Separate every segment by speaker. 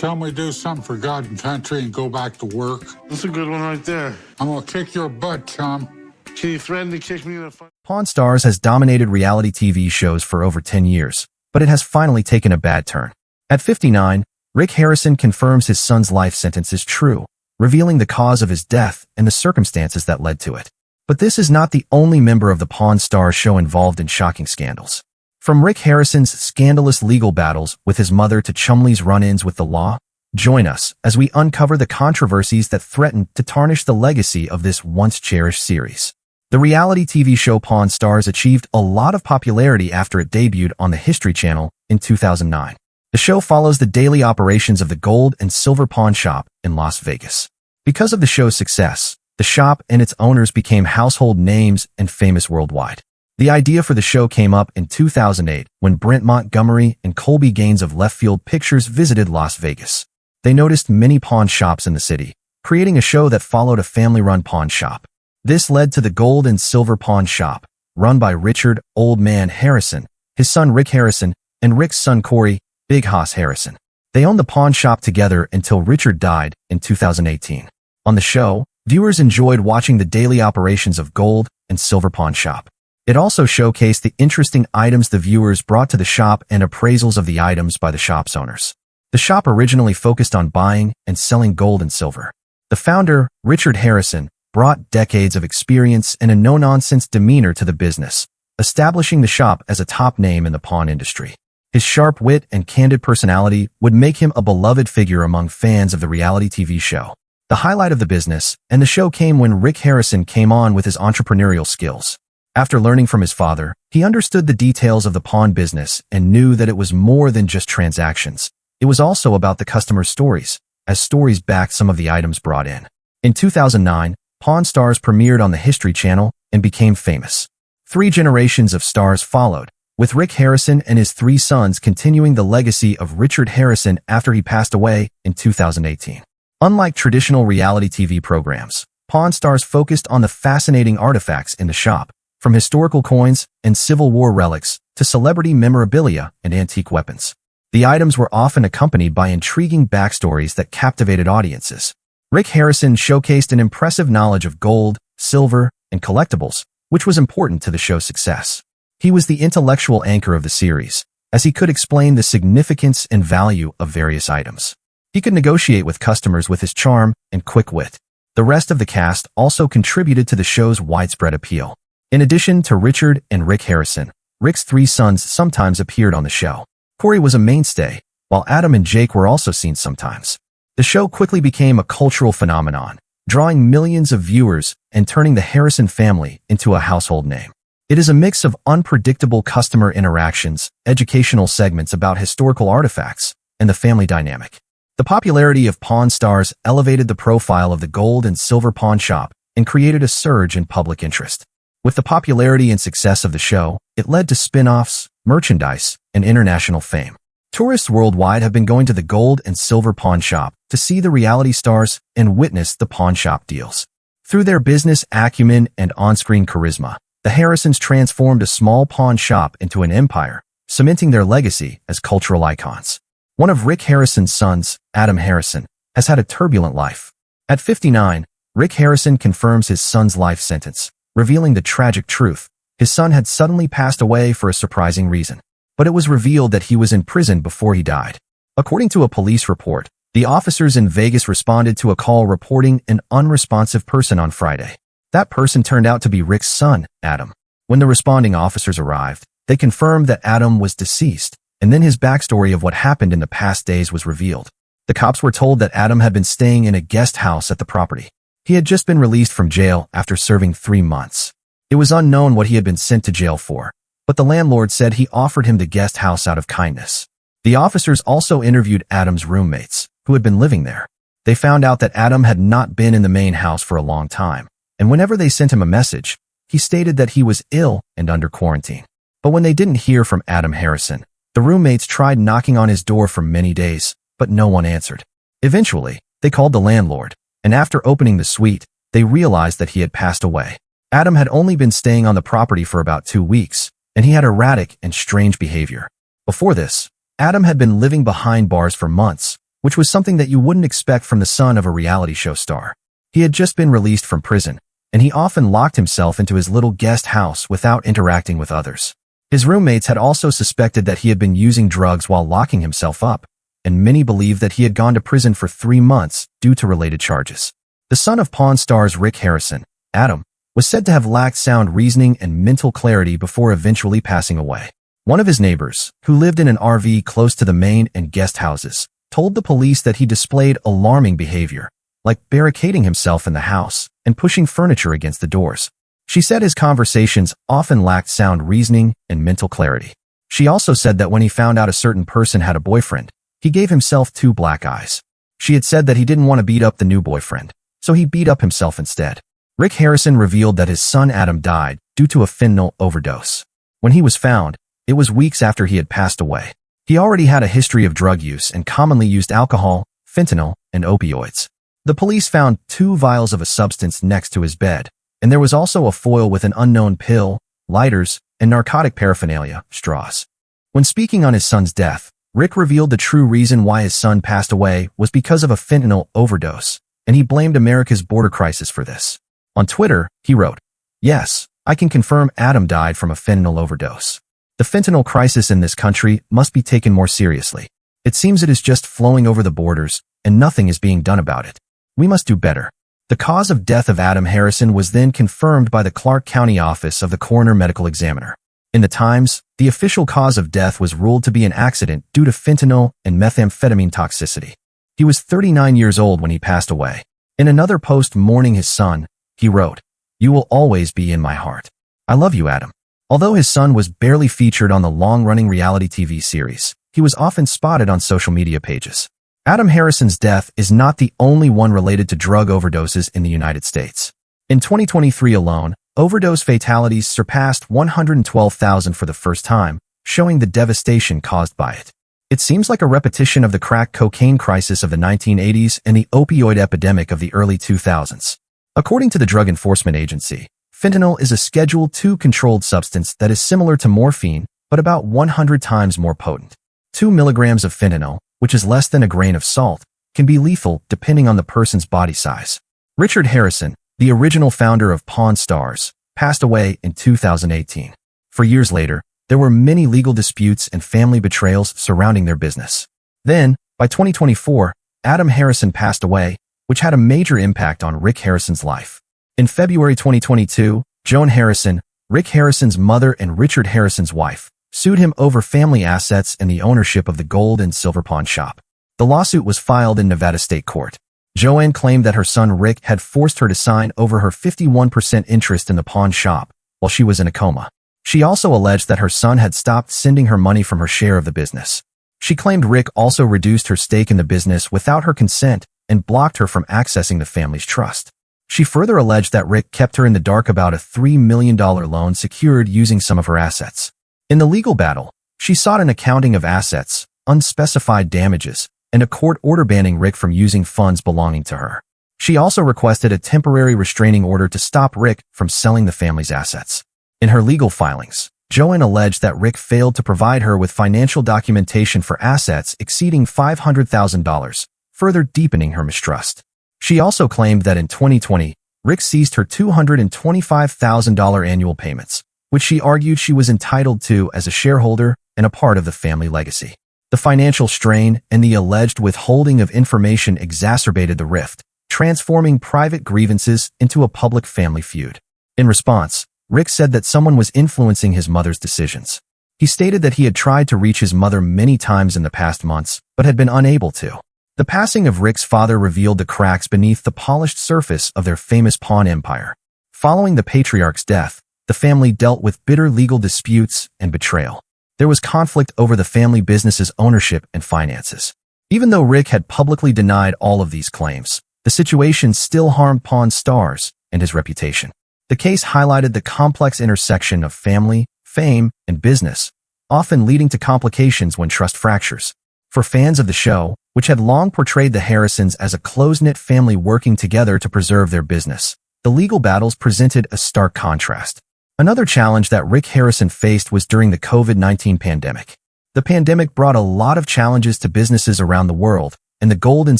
Speaker 1: tell me to do something for God and country and go back to work?
Speaker 2: That's a good one right there.
Speaker 1: I'm gonna kick your butt, chum.
Speaker 2: Can you threaten to kick me in the fight?
Speaker 3: Pawn Stars has dominated reality TV shows for over 10 years, but it has finally taken a bad turn. At 59, Rick Harrison confirms his son's life sentence is true, revealing the cause of his death and the circumstances that led to it. But this is not the only member of the Pawn Stars show involved in shocking scandals. From Rick Harrison's scandalous legal battles with his mother to Chumlee's run-ins with the law, join us as we uncover the controversies that threaten to tarnish the legacy of this once-cherished series. The reality TV show Pawn Stars achieved a lot of popularity after it debuted on the History Channel in 2009. The show follows the daily operations of the gold and silver pawn shop in Las Vegas. Because of the show's success, the shop and its owners became household names and famous worldwide. The idea for the show came up in 2008 when Brent Montgomery and Colby Gaines of Left Field Pictures visited Las Vegas. They noticed many pawn shops in the city, creating a show that followed a family-run pawn shop. This led to the Gold and Silver Pawn Shop, run by Richard "Old Man" Harrison, his son Rick Harrison, and Rick's son Corey "Big Hoss" Harrison. They owned the pawn shop together until Richard died in 2018. On the show, viewers enjoyed watching the daily operations of Gold and Silver Pawn Shop. It also showcased the interesting items the viewers brought to the shop and appraisals of the items by the shop's owners. The shop originally focused on buying and selling gold and silver. The founder, Richard Harrison, brought decades of experience and a no-nonsense demeanor to the business, establishing the shop as a top name in the pawn industry. His sharp wit and candid personality would make him a beloved figure among fans of the reality TV show. The highlight of the business and the show came when Rick Harrison came on with his entrepreneurial skills. After learning from his father, he understood the details of the pawn business and knew that it was more than just transactions. It was also about the customer's stories, as stories backed some of the items brought in. In 2009, Pawn Stars premiered on the History Channel and became famous. 3 generations of stars followed, with Rick Harrison and his 3 sons continuing the legacy of Richard Harrison after he passed away in 2018. Unlike traditional reality TV programs, Pawn Stars focused on the fascinating artifacts in the shop, from historical coins and Civil War relics to celebrity memorabilia and antique weapons. The items were often accompanied by intriguing backstories that captivated audiences. Rick Harrison showcased an impressive knowledge of gold, silver, and collectibles, which was important to the show's success. He was the intellectual anchor of the series, as he could explain the significance and value of various items. He could negotiate with customers with his charm and quick wit. The rest of the cast also contributed to the show's widespread appeal. In addition to Richard and Rick Harrison, Rick's 3 sons sometimes appeared on the show. Corey was a mainstay, while Adam and Jake were also seen sometimes. The show quickly became a cultural phenomenon, drawing millions of viewers and turning the Harrison family into a household name. It is a mix of unpredictable customer interactions, educational segments about historical artifacts, and the family dynamic. The popularity of Pawn Stars elevated the profile of the gold and silver pawn shop and created a surge in public interest. With the popularity and success of the show, it led to spin-offs, merchandise, and international fame. Tourists worldwide have been going to the gold and silver pawn shop to see the reality stars and witness the pawn shop deals. Through their business acumen and on-screen charisma, the Harrisons transformed a small pawn shop into an empire, cementing their legacy as cultural icons. One of Rick Harrison's sons, Adam Harrison, has had a turbulent life. At 59, Rick Harrison confirms his son's life sentence, revealing the tragic truth. His son had suddenly passed away for a surprising reason, but it was revealed that he was in prison before he died. According to a police report, the officers in Vegas responded to a call reporting an unresponsive person on Friday. That person turned out to be Rick's son, Adam. When the responding officers arrived, they confirmed that Adam was deceased, and then his backstory of what happened in the past days was revealed. The cops were told that Adam had been staying in a guest house at the property. He had just been released from jail after serving 3 months. It was unknown what he had been sent to jail for, but the landlord said he offered him the guest house out of kindness. The officers also interviewed Adam's roommates, who had been living there. They found out that Adam had not been in the main house for a long time, and whenever they sent him a message, he stated that he was ill and under quarantine. But when they didn't hear from Adam Harrison, the roommates tried knocking on his door for many days, but no one answered. Eventually, they called the landlord, and after opening the suite, they realized that he had passed away. Adam had only been staying on the property for about 2 weeks, and he had erratic and strange behavior. Before this, Adam had been living behind bars for months, which was something that you wouldn't expect from the son of a reality show star. He had just been released from prison, and he often locked himself into his little guest house without interacting with others. His roommates had also suspected that he had been using drugs while locking himself up, and many believed that he had gone to prison for 3 months due to related charges. The son of Pawn Stars Rick Harrison, Adam, was said to have lacked sound reasoning and mental clarity before eventually passing away. One of his neighbors, who lived in an RV close to the main and guest houses, told the police that he displayed alarming behavior, like barricading himself in the house and pushing furniture against the doors. She said his conversations often lacked sound reasoning and mental clarity. She also said that when he found out a certain person had a boyfriend, he gave himself 2 black eyes. She had said that he didn't want to beat up the new boyfriend, so he beat up himself instead. Rick Harrison revealed that his son Adam died due to a fentanyl overdose. When he was found, it was weeks after he had passed away. He already had a history of drug use and commonly used alcohol, fentanyl, and opioids. The police found 2 vials of a substance next to his bed, and there was also a foil with an unknown pill, lighters, and narcotic paraphernalia, straws. When speaking on his son's death, Rick revealed the true reason why his son passed away was because of a fentanyl overdose, and he blamed America's border crisis for this. On Twitter, he wrote, "Yes, I can confirm Adam died from a fentanyl overdose. The fentanyl crisis in this country must be taken more seriously. It seems it is just flowing over the borders, and nothing is being done about it. We must do better." The cause of death of Adam Harrison was then confirmed by the Clark County Office of the Coroner Medical Examiner. In the Times, the official cause of death was ruled to be an accident due to fentanyl and methamphetamine toxicity. He was 39 years old when he passed away. In another post mourning his son, he wrote, "You will always be in my heart. I love you, Adam." Although his son was barely featured on the long-running reality TV series, he was often spotted on social media pages. Adam Harrison's death is not the only one related to drug overdoses in the United States. In 2023 alone, overdose fatalities surpassed 112,000 for the first time, showing the devastation caused by it. It seems like a repetition of the crack cocaine crisis of the 1980s and the opioid epidemic of the early 2000s. According to the Drug Enforcement Agency, fentanyl is a Schedule II controlled substance that is similar to morphine, but about 100 times more potent. 2 milligrams of fentanyl, which is less than a grain of salt, can be lethal depending on the person's body size. Richard Harrison, the original founder of Pawn Stars, passed away in 2018. For years later, there were many legal disputes and family betrayals surrounding their business. Then, by 2024, Adam Harrison passed away, which had a major impact on Rick Harrison's life. In February 2022, Joan Harrison, Rick Harrison's mother and Richard Harrison's wife, sued him over family assets and the ownership of the gold and silver pawn shop. The lawsuit was filed in Nevada State Court. Joanne claimed that her son Rick had forced her to sign over her 51% interest in the pawn shop while she was in a coma. She also alleged that her son had stopped sending her money from her share of the business. She claimed Rick also reduced her stake in the business without her consent and blocked her from accessing the family's trust. She further alleged that Rick kept her in the dark about a $3 million loan secured using some of her assets. In the legal battle, she sought an accounting of assets, unspecified damages, and a court order banning Rick from using funds belonging to her. She also requested a temporary restraining order to stop Rick from selling the family's assets. In her legal filings, Joanne alleged that Rick failed to provide her with financial documentation for assets exceeding $500,000, further deepening her mistrust. She also claimed that in 2020, Rick seized her $225,000 annual payments, which she argued she was entitled to as a shareholder and a part of the family legacy. The financial strain and the alleged withholding of information exacerbated the rift, transforming private grievances into a public family feud. In response, Rick said that someone was influencing his mother's decisions. He stated that he had tried to reach his mother many times in the past months, but had been unable to. The passing of Rick's father revealed the cracks beneath the polished surface of their famous pawn empire. Following the patriarch's death, the family dealt with bitter legal disputes and betrayal. There was conflict over the family business's ownership and finances. Even though Rick had publicly denied all of these claims, the situation still harmed Pawn Stars and his reputation. The case highlighted the complex intersection of family, fame, and business, often leading to complications when trust fractures. For fans of the show, which had long portrayed the Harrisons as a close-knit family working together to preserve their business, the legal battles presented a stark contrast. Another challenge that Rick Harrison faced was during the COVID-19 pandemic. The pandemic brought a lot of challenges to businesses around the world, and the gold and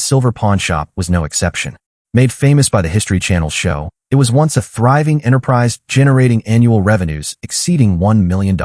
Speaker 3: silver pawn shop was no exception. Made famous by the History Channel show, it was once a thriving enterprise generating annual revenues exceeding $1 million.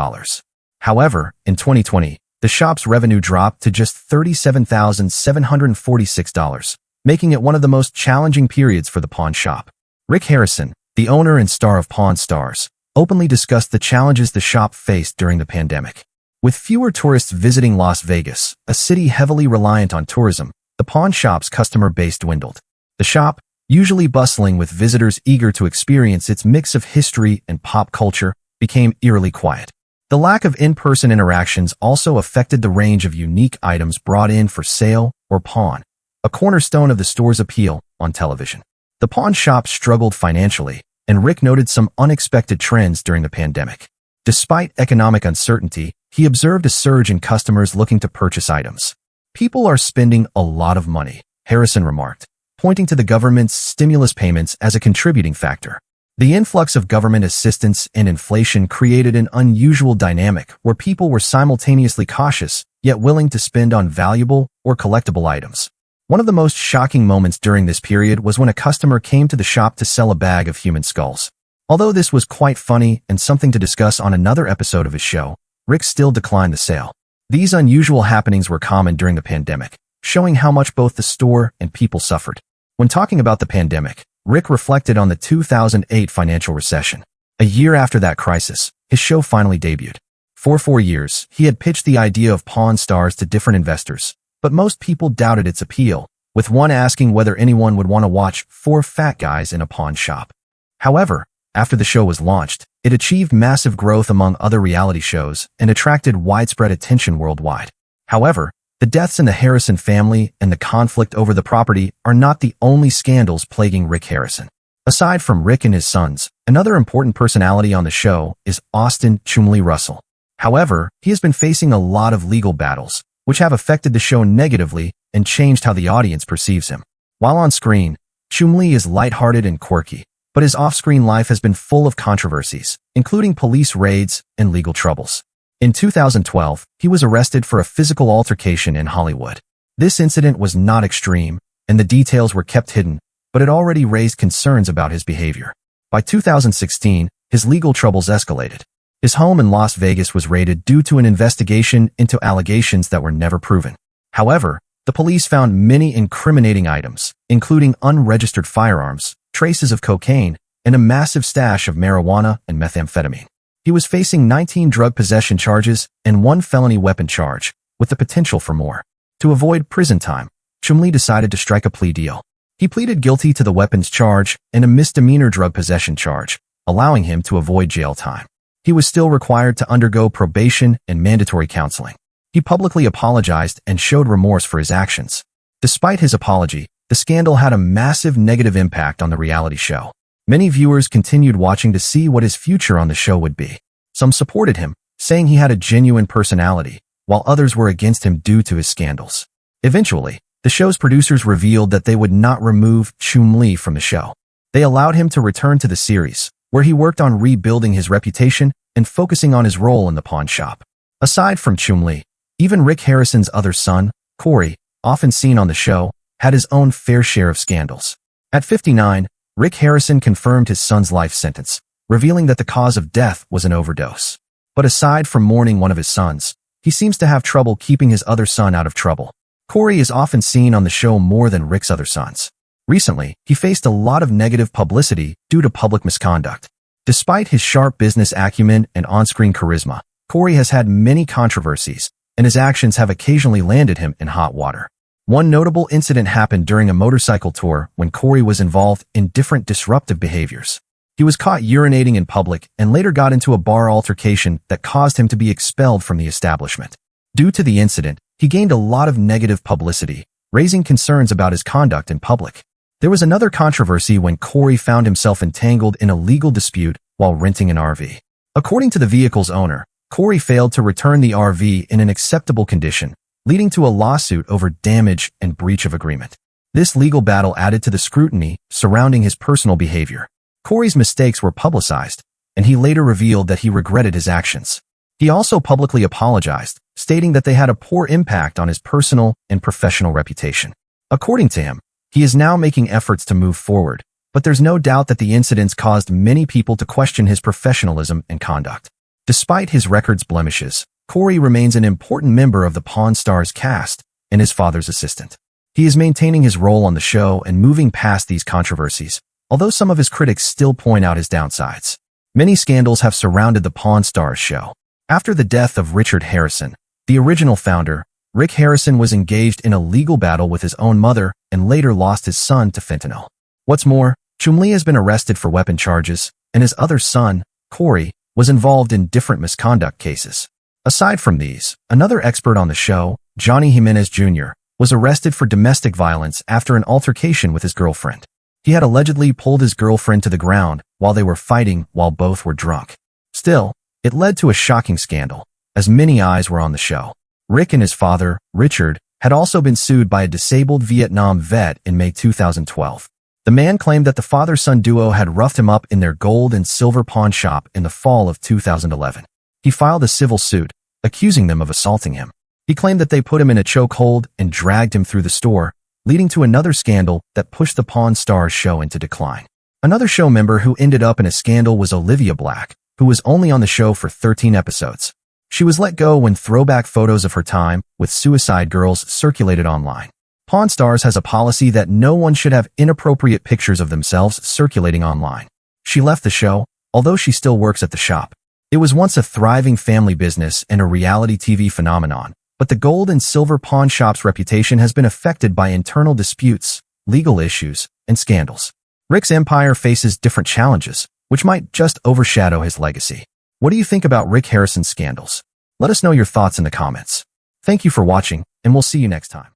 Speaker 3: However, in 2020, the shop's revenue dropped to just $37,746, making it one of the most challenging periods for the pawn shop. Rick Harrison, the owner and star of Pawn Stars, openly discussed the challenges the shop faced during the pandemic. With fewer tourists visiting Las Vegas, a city heavily reliant on tourism, the pawn shop's customer base dwindled. The shop, usually bustling with visitors eager to experience its mix of history and pop culture, became eerily quiet. The lack of in-person interactions also affected the range of unique items brought in for sale or pawn, a cornerstone of the store's appeal on television. The pawn shop struggled financially, and Rick noted some unexpected trends during the pandemic. Despite economic uncertainty, he observed a surge in customers looking to purchase items. "People are spending a lot of money," Harrison remarked, pointing to the government's stimulus payments as a contributing factor. The influx of government assistance and inflation created an unusual dynamic where people were simultaneously cautious, yet willing to spend on valuable or collectible items. One of the most shocking moments during this period was when a customer came to the shop to sell a bag of human skulls. Although this was quite funny and something to discuss on another episode of his show, Rick still declined the sale. These unusual happenings were common during the pandemic, showing how much both the store and people suffered. When talking about the pandemic, Rick reflected on the 2008 financial recession. A year after that crisis, his show finally debuted. For 4 years, he had pitched the idea of Pawn Stars to different investors, but most people doubted its appeal, with one asking whether anyone would want to watch 4 fat guys in a pawn shop. However, after the show was launched, it achieved massive growth among other reality shows and attracted widespread attention worldwide. However, the deaths in the Harrison family and the conflict over the property are not the only scandals plaguing Rick Harrison. Aside from Rick and his sons, another important personality on the show is Austin "Chumlee" Russell. However, he has been facing a lot of legal battles, which have affected the show negatively and changed how the audience perceives him. While on screen, Chumlee is lighthearted and quirky, but his off-screen life has been full of controversies, including police raids and legal troubles. In 2012, he was arrested for a physical altercation in Hollywood. This incident was not extreme, and the details were kept hidden, but it already raised concerns about his behavior. By 2016, his legal troubles escalated. His home in Las Vegas was raided due to an investigation into allegations that were never proven. However, the police found many incriminating items, including unregistered firearms, traces of cocaine, and a massive stash of marijuana and methamphetamine. He was facing 19 drug possession charges and 1 felony weapon charge, with the potential for more. To avoid prison time, Chumlee decided to strike a plea deal. He pleaded guilty to the weapons charge and a misdemeanor drug possession charge, allowing him to avoid jail time. He was still required to undergo probation and mandatory counseling. He publicly apologized and showed remorse for his actions. Despite his apology, the scandal had a massive negative impact on the reality show. Many viewers continued watching to see what his future on the show would be. Some supported him, saying he had a genuine personality, while others were against him due to his scandals. Eventually, the show's producers revealed that they would not remove Chumlee from the show. They allowed him to return to the series, where he worked on rebuilding his reputation and focusing on his role in the pawn shop. Aside from Chumlee, even Rick Harrison's other son, Corey, often seen on the show, had his own fair share of scandals. At 59, Rick Harrison confirmed his son's life sentence, revealing that the cause of death was an overdose. But aside from mourning one of his sons, he seems to have trouble keeping his other son out of trouble. Corey is often seen on the show more than Rick's other sons. Recently, he faced a lot of negative publicity due to public misconduct. Despite his sharp business acumen and on-screen charisma, Corey has had many controversies, and his actions have occasionally landed him in hot water. One notable incident happened during a motorcycle tour when Corey was involved in different disruptive behaviors. He was caught urinating in public and later got into a bar altercation that caused him to be expelled from the establishment. Due to the incident, he gained a lot of negative publicity, raising concerns about his conduct in public. There was another controversy when Corey found himself entangled in a legal dispute while renting an RV. According to the vehicle's owner, Corey failed to return the RV in an acceptable condition, leading to a lawsuit over damage and breach of agreement. This legal battle added to the scrutiny surrounding his personal behavior. Corey's mistakes were publicized, and he later revealed that he regretted his actions. He also publicly apologized, stating that they had a poor impact on his personal and professional reputation. According to him, he is now making efforts to move forward, but there's no doubt that the incidents caused many people to question his professionalism and conduct. Despite his record's blemishes, Corey remains an important member of the Pawn Stars cast and his father's assistant. He is maintaining his role on the show and moving past these controversies, although some of his critics still point out his downsides. Many scandals have surrounded the Pawn Stars show. After the death of Richard Harrison, the original founder, Rick Harrison was engaged in a legal battle with his own mother and later lost his son to fentanyl. What's more, Chumlee has been arrested for weapon charges, and his other son, Corey, was involved in different misconduct cases. Aside from these, another expert on the show, Johnny Jimenez Jr., was arrested for domestic violence after an altercation with his girlfriend. He had allegedly pulled his girlfriend to the ground while they were fighting while both were drunk. Still, it led to a shocking scandal, as many eyes were on the show. Rick and his father, Richard, had also been sued by a disabled Vietnam vet in May 2012. The man claimed that the father-son duo had roughed him up in their gold and silver pawn shop in the fall of 2011. He filed a civil suit, accusing them of assaulting him. He claimed that they put him in a chokehold and dragged him through the store, leading to another scandal that pushed the Pawn Stars show into decline. Another show member who ended up in a scandal was Olivia Black, who was only on the show for 13 episodes. She was let go when throwback photos of her time with Suicide Girls circulated online. Pawn Stars has a policy that no one should have inappropriate pictures of themselves circulating online. She left the show, although she still works at the shop. It was once a thriving family business and a reality TV phenomenon, but the gold and silver pawn shop's reputation has been affected by internal disputes, legal issues, and scandals. Rick's empire faces different challenges, which might just overshadow his legacy. What do you think about Rick Harrison's scandals? Let us know your thoughts in the comments. Thank you for watching, and we'll see you next time.